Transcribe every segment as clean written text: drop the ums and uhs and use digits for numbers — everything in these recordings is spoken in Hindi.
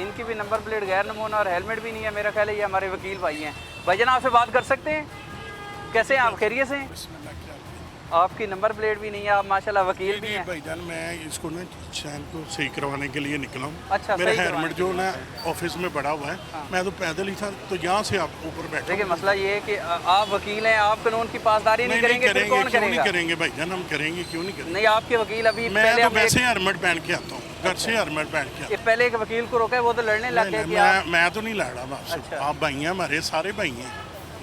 इनकी भी नंबर प्लेट गैर नमूना और हेलमेट भी नहीं है। मेरा ख्याल है ये हमारे वकील भाई हैं। भाईजान आपसे बात कर सकते हैं? कैसे हैं आप, खैरियत से हैं? आपकी नंबर प्लेट भी नहीं है, आप माशाल्लाह वकील भी हैं। भाईजान मैं इसको ना चैन को सही करवाने के लिए निकला हूँ। अच्छा, मेरा सही हेलमेट जो ना ऑफिस में पड़ा हुआ है, मैं तो पैदल ही था, तो यहाँ से आप ऊपर बैठे। देखिए मसला ये है कि आप वकील हैं, आप कानून की पासदारी नहीं करेंगे, फिर कौन क्यों नहीं करेगा? करेंगे भाईजान, हम करेंगे, क्यों नहीं करेंगे? नहीं, आपके वकील अभी मैं पहले तो हमें वैसे हेलमेट पहन के आता हूँ, घर से हेलमेट पहन के आता ये पहले एक वकील को रोका है, वो तो लड़ने लग गए कि आप हूँ। मैं तो नहीं लड़ रहा आपसे। अच्छा। आप भाई हैं हमारे, सारे भाई हैं,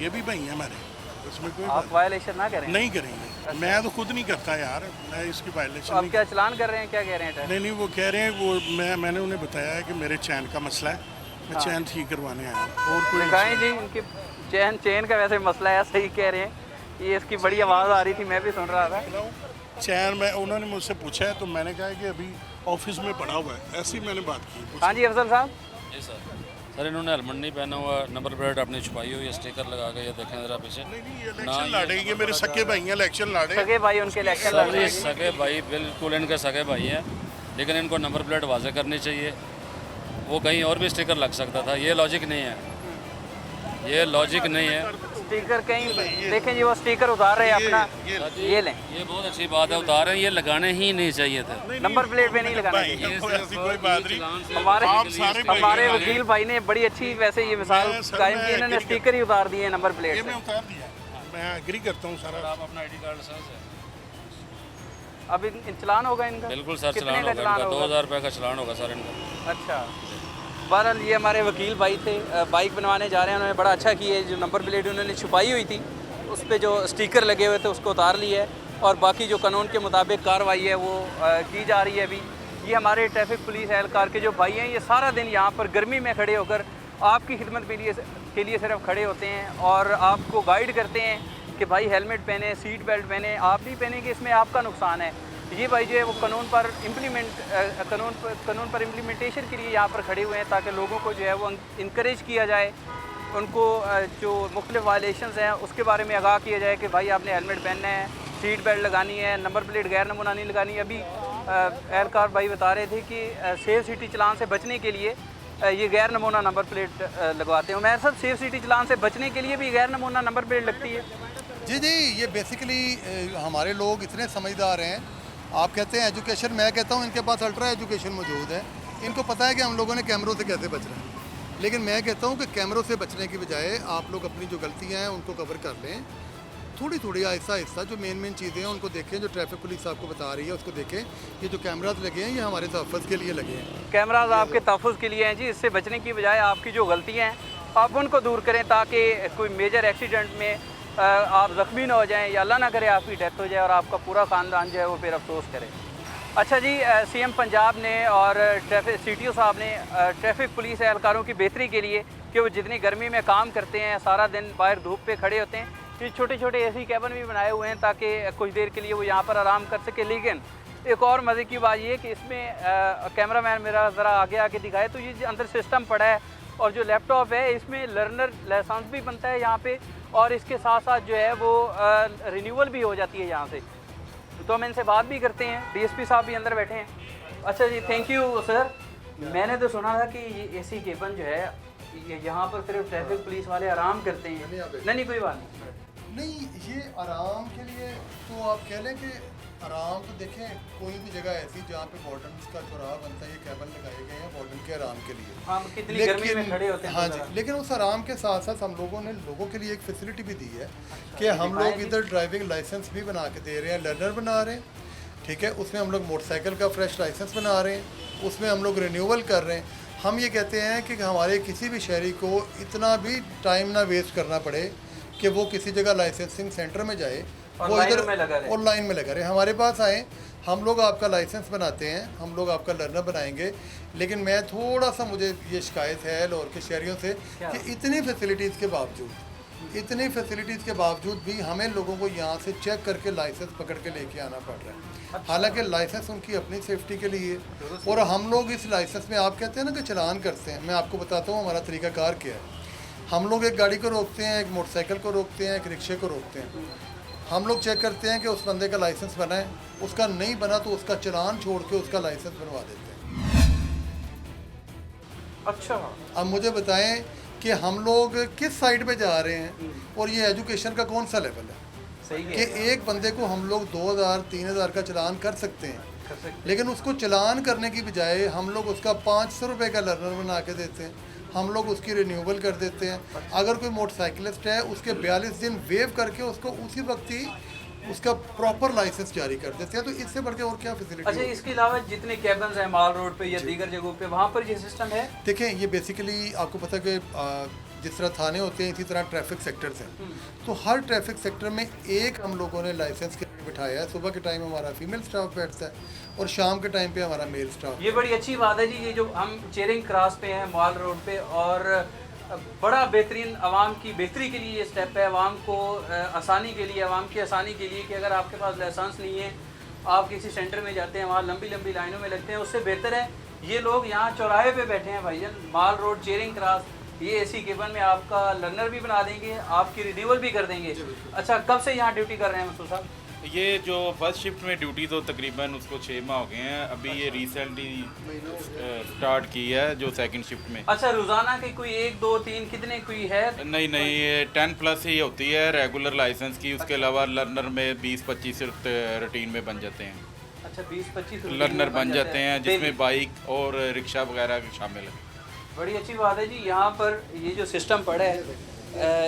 ये भी भाई हैं हमारे, उसमें कोई आप वायलेशन ना करें। नहीं करेंगे। मैं तो खुद नहीं करता यार, मैं इसकी तो वायलेशन आप नहीं। क्या चलान कर रहे हैं, क्या कह रहे हैं? नहीं, वो कह रहे हैं, वो मैंने उन्हें बताया है कि मेरे चैन का मसला है, मैं चैन ठीक करवाने आया हूँ, और कोई दिखाएं जी उनकी चेन का वैसे मसला है, सही कह रहे हैं। ये इसकी बड़ी आवाज़ आ रही थी, मैं भी सुन रहा था। चैन में उन्होंने मुझसे पूछा है, तो मैंने कहा कि अभी ऑफिस में पड़ा हुआ है, ऐसी मैंने बात की। हाँ जी अफजल साहब। जी सर इन्होंने हेलमेट नहीं पहना हुआ, नंबर प्लेट अपनी छुपाई हुई है, स्टिकर लगा के, ये देखें ज़रा पीछे। ये इलेक्शन लड़े, ये मेरे सगे भाई हैं, इलेक्शन लड़े। सगे भाई उनके इलेक्शन लड़ सर रहे ये हैं। सगे भाई, बिल्कुल इनके सगे भाई हैं, लेकिन इनको नंबर प्लेट वाजे करनी चाहिए। वो कहीं और भी स्टिकर लग सकता था, ये लॉजिक नहीं है, ये लॉजिक नहीं है। स्टिकर कहीं देखें जी, वो स्टिकर उतार रहे हैं अपना, ये लें। ये बहुत अच्छी बात है, उतार रहे हैं, ये लगाने ही नहीं चाहिए थे। नंबर प्लेट पे नहीं लगाना भाई चाहिए। हैं, ऐसी कोई बात नहीं। हमारे आप सारे भाई हमारे हैं। वकील भाई ने बड़ी अच्छी वैसे ये मिसाल मैं सर, कायम मैं की, इन्होंने एग्री स्टिकर ही उतार दिए नंबर ये प्लेट मैं से। उतार दिया, मैं एग्री करता हूँ सारा। आप अपना ID कार्ड सर से अब चलान होगा इनका? बिल्कुल सर, कितने चलान का होगा इनका, 2000 रुपये का चलान होगा सर इनका। अच्छा, बहरहाल ये हमारे वकील भाई थे, बाइक बनवाने जा रहे हैं, उन्होंने बड़ा अच्छा किया है। जो नंबर प्लेट उन्होंने छुपाई हुई थी, उस पर जो स्टिकर लगे हुए थे उसको उतार लिया है, और बाकी जो कानून के मुताबिक कार्रवाई है वो की जा रही है अभी। ये हमारे ट्रैफिक पुलिस एहलकार के जो भाई हैं, ये सारा दिन यहाँ पर गर्मी में खड़े होकर आपकी खिदमत के लिए सिर्फ खड़े होते हैं और आपको गाइड करते हैं कि भाई हेलमेट पहने, सीट बेल्ट पहने। आप नहीं पहनेंगे, इसमें आपका नुकसान है। ये भाई जो है वो कानून पर इम्प्लीमेंटेशन के लिए यहाँ पर खड़े हुए हैं, ताकि लोगों को जो है वो इंकरेज किया जाए, उनको जो मुख्तलिफ वायलेशंस हैं उसके बारे में आगाह किया जाए कि भाई आपने हेलमेट पहनना है, सीट बेल्ट लगानी है, नंबर प्लेट गैर नमूना नहीं लगानी है। अभी एहलकार भाई बता रहे थे कि सेफ सिटी चलान से बचने के लिए ये गैर नमूना नंबर प्लेट लगवाते हैं। मेरे साथ सेफ सिटी चलान से बचने के लिए भी गैर नमूना नंबर प्लेट लगती है? जी, ये बेसिकली हमारे लोग इतने समझदार हैं। आप कहते हैं एजुकेशन, मैं कहता हूँ इनके पास अल्ट्रा एजुकेशन मौजूद है। इनको पता है कि हम लोगों ने कैमरों से कैसे बचना है, लेकिन मैं कहता हूँ कि कैमरों से बचने की बजाय आप लोग अपनी जो गलतियाँ हैं उनको कवर कर लें, थोड़ी थोड़ी आहिस्ता आहिस्ता जो मेन चीज़ें हैं उनको देखें। जो ट्रैफिक पुलिस आपको बता रही है उसको देखें। ये जो कैमराज लगे हैं ये हमारे तहफ़्फ़ुज़ के लिए लगे हैं। कैमराज आपके तहफ़्फ़ुज़ के लिए हैं जी। इससे बचने की बजाय आपकी जो गलतियाँ हैं आप उनको दूर करें, ताकि कोई मेजर एक्सीडेंट में आप ज़ख्मी ना हो जाएं, या अल्लाह ना करे आपकी डेथ हो जाए और आपका पूरा ख़ानदान जो है वो फिर अफसोस करे। अच्छा जी, CM पंजाब ने और ट्रैफिक CTO साहब ने ट्रैफिक पुलिस एहलकारों की बेहतरी के लिए, कि वो जितनी गर्मी में काम करते हैं, सारा दिन बाहर धूप पे खड़े होते हैं, ये छोटे छोटे AC कैबिन भी बनाए हुए हैं ताकि कुछ देर के लिए वो यहाँ पर आराम कर सके। लेकिन एक और मज़े की बात ये है कि इसमें कैमरा मैन मेरा ज़रा आगे आके दिखाए, तो ये जो अंदर सिस्टम पड़ा है और जो लैपटॉप है, इसमें लर्नर लाइसेंस भी बनता है यहाँ पे, और इसके साथ साथ जो है वो रिन्यूअल भी हो जाती है यहाँ से। तो हम इनसे बात भी करते हैं। DSP साहब भी अंदर बैठे हैं। अच्छा जी, थैंक यू सर। मैंने तो सुना था कि ये AC केबिन जो है ये यहाँ पर सिर्फ ट्रैफिक पुलिस वाले आराम करते हैं। नहीं कोई बात नहीं, ये आराम के लिए तो आप कह लें कि आराम तो देखें, कोई भी जगह ऐसी जहाँ पे वार्डन का चौराहा बनता है, ये कैबिन लगाए गए हैं वार्डन के आराम के लिए। हाँ, कितनी गर्मी में खड़े होते हैं। हाँ जी, लेकिन उस आराम के साथ साथ हम लोगों ने लोगों के लिए एक फैसिलिटी भी दी है कि हम लोग इधर ड्राइविंग लाइसेंस भी बना के दे रहे हैं, लर्नर बना रहे हैं, ठीक है। उसमें हम लोग मोटरसाइकिल का फ्रेश लाइसेंस बना रहे हैं, उसमें हम लोग रिन्यूअल कर रहे हैं। हम ये कहते हैं कि हमारे किसी भी शहरी को इतना भी टाइम ना वेस्ट करना पड़े कि वो किसी जगह लाइसेंसिंग सेंटर में जाए, वो इधर ऑनलाइन में लगा रहे। हमारे पास आए, हम लोग आपका लाइसेंस बनाते हैं, हम लोग आपका लर्नर बनाएंगे। लेकिन मैं थोड़ा सा, मुझे ये शिकायत है लाहौर के शहरियों से कि इतनी फैसिलिटीज़ के बावजूद भी हमें लोगों को यहाँ से चेक करके लाइसेंस पकड़ के लेके आना पड़ रहा है। हालांकि लाइसेंस उनकी अपनी सेफ्टी के लिए, और हम लोग इस लाइसेंस में, आप कहते हैं ना कि चलान करते हैं, मैं आपको बताता हूँ हमारा तरीकाकार क्या है। हम लोग एक गाड़ी को रोकते हैं, एक मोटरसाइकिल को रोकते हैं, एक रिक्शे को रोकते हैं। हम लोग चेक करते हैं कि उस बंदे का लाइसेंस बना है, उसका नहीं बना तो उसका चलान छोड़ के उसका लाइसेंस बनवा देते हैं। अच्छा, अब मुझे बताएं कि हम लोग किस साइड पे जा रहे हैं और ये एजुकेशन का कौन सा लेवल है सही कि है, एक बंदे को हम लोग 2000 3000 का चालान कर सकते हैं, कर सकते लेकिन उसको चालान करने की बजाय हम लोग उसका 500 रुपये का लर्नर बना के देते हैं, हम लोग उसकी रिन्यूअल कर देते हैं। अगर कोई मोटरसाइकिलिस्ट है उसके 42 दिन वेव करके उसको उसी वक्त ही उसका प्रॉपर लाइसेंस जारी कर देते हैं। तो इससे बढ़ के और क्या अच्छा, फैसिलिटी? इसके अलावा जितने कैबन्स हैं माल रोड पे या दीगर जगहों पे, वहाँ पर ये सिस्टम है? देखें, ये बेसिकली आपको पता है कि जिस तरह थाने होते हैं इसी तरह ट्रैफिक सेक्टर्स हैं, तो हर ट्रैफिक सेक्टर में एक हम लोगों ने लाइसेंस के लिए बिठाया है। सुबह के टाइम हमारा फीमेल स्टाफ बैठता है और शाम के टाइम पे हमारा मेल स्टाफ। ये बड़ी अच्छी बात है जी, ये जो हम चेरिंग क्रॉस पे हैं माल रोड पे, और बड़ा बेहतरीन आवाम की बेहतरी के लिए ये स्टेप है, आवाम को आसानी के लिए, आवाम की आसानी के लिए कि अगर आपके पास लाइसेंस नहीं है, आप किसी सेंटर में जाते हैं, वहाँ लंबी लंबी लाइनों में लगते हैं, उससे बेहतर है ये लोग यहाँ चौराहे पे बैठे हैं भाईजान, माल रोड चेरिंग क्रॉस, ये एसी केबन में आपका लर्नर भी बना देंगे, आपकी रिन्यूअल भी कर देंगे। अच्छा, कब से यहाँ ड्यूटी कर रहे हैं मसूद साहब? ये जो फर्स्ट शिफ्ट में ड्यूटी तो तकरीबन उसको 6 माह हो गए हैं, अभी ये रिसेंटली स्टार्ट की है जो सेकंड शिफ्ट में। अच्छा, रोज़ाना के कोई 1 2 3 कितने कोई है? नहीं नहीं, ये 10+ ही होती है रेगुलर लाइसेंस की, उसके अलावा लर्नर में 20-25 रूटीन में बन जाते हैं। अच्छा, 20-25 लर्नर बन जाते हैं जिसमें बाइक और रिक्शा वगैरह शामिल है। बड़ी अच्छी बात है जी। यहाँ पर ये जो सिस्टम पड़ा है,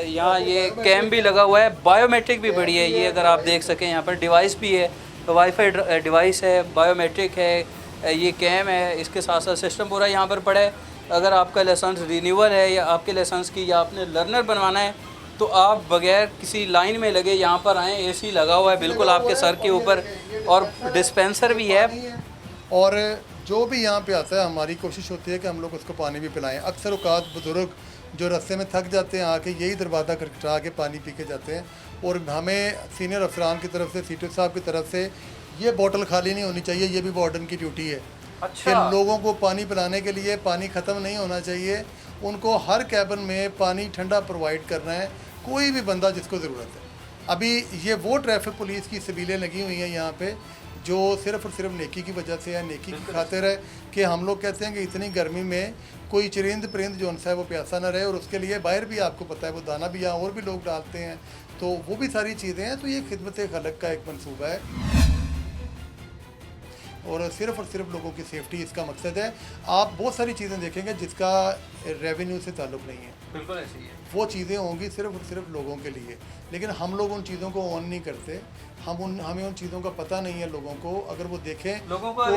यहाँ ये कैम भी लगा हुआ है, बायोमेट्रिक भी बड़ी है ये, अगर आप देख सकें यहाँ पर डिवाइस भी है, वाईफाई डिवाइस है, बायोमेट्रिक है, ये कैम है, इसके साथ साथ सिस्टम पूरा यहाँ पर पड़ा है। अगर आपका लाइसेंस रिन्यूअल है या आपके लाइसेंस की या आपने लर्नर बनवाना है तो आप बगैर किसी लाइन में लगे यहाँ पर आएँ, एसी लगा हुआ है बिल्कुल आपके सर के ऊपर, और डिस्पेंसर भी है। और जो भी यहाँ पे आता है हमारी कोशिश होती है कि हम लोग उसको पानी भी पिलाएं। अक्सर औकात बुजुर्ग जो रास्ते में थक जाते हैं आके यही दरवाज़ा खटखटा के पानी पी के जाते हैं, और हमें सीनियर अफसरान की तरफ से, सीटू साहब की तरफ से, ये बोतल खाली नहीं होनी चाहिए, ये भी वार्डन की ड्यूटी है। अच्छा, कि लोगों को पानी पिलाने के लिए पानी ख़त्म नहीं होना चाहिए, उनको हर कैबिन में पानी ठंडा प्रोवाइड करना है, कोई भी बंदा जिसको ज़रूरत है। अभी ये वो ट्रैफिक पुलिस की सबीलें लगी हुई हैं यहाँ पे जो सिर्फ़ और सिर्फ नेकी की वजह से है, नेकी की खातिर है कि हम लोग कहते हैं कि इतनी गर्मी में कोई चरिंद परिंद जो है वो प्यासा ना रहे, और उसके लिए बाहर भी आपको पता है वो दाना भी यहाँ और भी लोग डालते हैं, तो वो भी सारी चीज़ें हैं। तो ये खिदमत खलक का एक मंसूबा है और सिर्फ लोगों की सेफ्टी इसका मकसद है। आप बहुत सारी चीज़ें देखेंगे जिसका रेवेन्यू से ताल्लुक़ नहीं है, बिल्कुल ऐसी है, वो चीज़ें होंगी सिर्फ और सिर्फ लोगों के लिए, लेकिन हम लोग उन चीज़ों को ऑन नहीं करते, हमें उन चीज़ों का पता नहीं है लोगों को। अगर वो देखें, लोगों को तो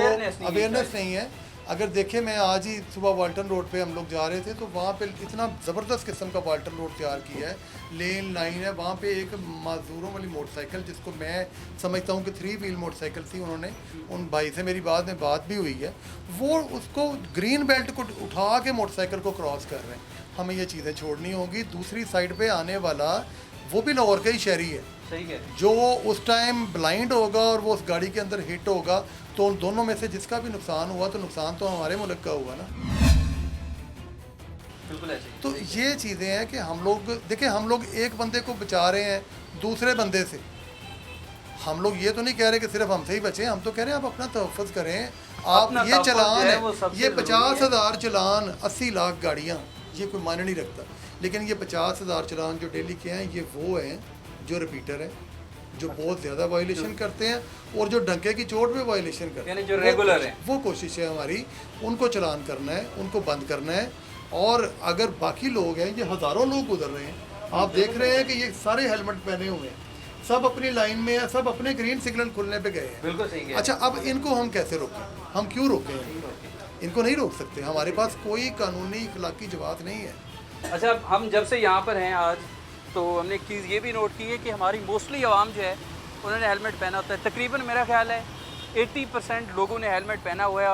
अवेयरनेस नहीं है। अगर देखें, मैं आज ही सुबह वाल्टन रोड पे हम लोग जा रहे थे तो वहाँ पे इतना ज़बरदस्त किस्म का वाल्टन रोड तैयार किया है, लेन लाइन है, वहाँ पे एक मजदूरों वाली मोटरसाइकिल जिसको मैं समझता हूँ कि 3 व्हील मोटरसाइकिल थी, उन्होंने उन भाई से मेरी बाद में बात भी हुई है, वो उसको ग्रीन बेल्ट को उठा के मोटरसाइकिल को क्रॉस कर रहे हैं। हमें ये चीज़ें छोड़नी होंगी। दूसरी साइड पे आने वाला वो भी लाहौर का ही शहरी है, सही है, जो उस टाइम ब्लाइंड होगा और वो उस गाड़ी के अंदर हिट होगा, तो उन दोनों में से जिसका भी नुकसान हुआ तो नुकसान तो हमारे मुल्क का हुआ ना। बिल्कुल ऐसे ही। तो ये चीज़ें हैं कि हम लोग देखें, हम लोग एक बंदे को बचा रहे हैं दूसरे बंदे से। हम लोग ये तो नहीं कह रहे कि सिर्फ हमसे ही बचें, हम तो कह रहे हैं आप अपना तहफ़्फ़ुज़ करें। आप अपना ये तहफ़्फ़ुज़ चलान जो है वो सबसे ये ज़रूरी 50,000 चलान, 80 लाख गाड़ियाँ, ये कोई मायने नहीं रखता, लेकिन ये 50,000 चलान जो डेली के हैं, ये वो हैं जो रिपीटर हैं, जो बहुत ज़्यादा वायलेशन करते हैं और जो डंके की चोट पे वायलेशन करते हैं, यानी जो रेगुलर हैं। वो कोशिश है हमारी, उनको चलान करना है, उनको बंद करना है। और अगर बाकी लोग हैं, ये हज़ारों लोग गुजर रहे हैं, आप देख रहे हैं कि ये सारे हेलमेट पहने हुए हैं, सब अपनी लाइन में है, सब अपने ग्रीन सिग्नल खुलने पे गए हैं। बिल्कुल सही है। अच्छा, अब इनको हम कैसे रोकें? हम क्यों रोकें? इनको नहीं रोक सकते, हमारे पास कोई कानूनी इखलाकी जवाब नहीं है। अच्छा, हम जब से यहाँ पर हैं आज, तो हमने एक चीज़ ये भी नोट की है कि हमारी मोस्टली आवाम जो है उन्होंने हेलमेट पहना होता है। तकरीबन मेरा ख्याल है 80% लोगों ने हेलमेट पहना हुआ है।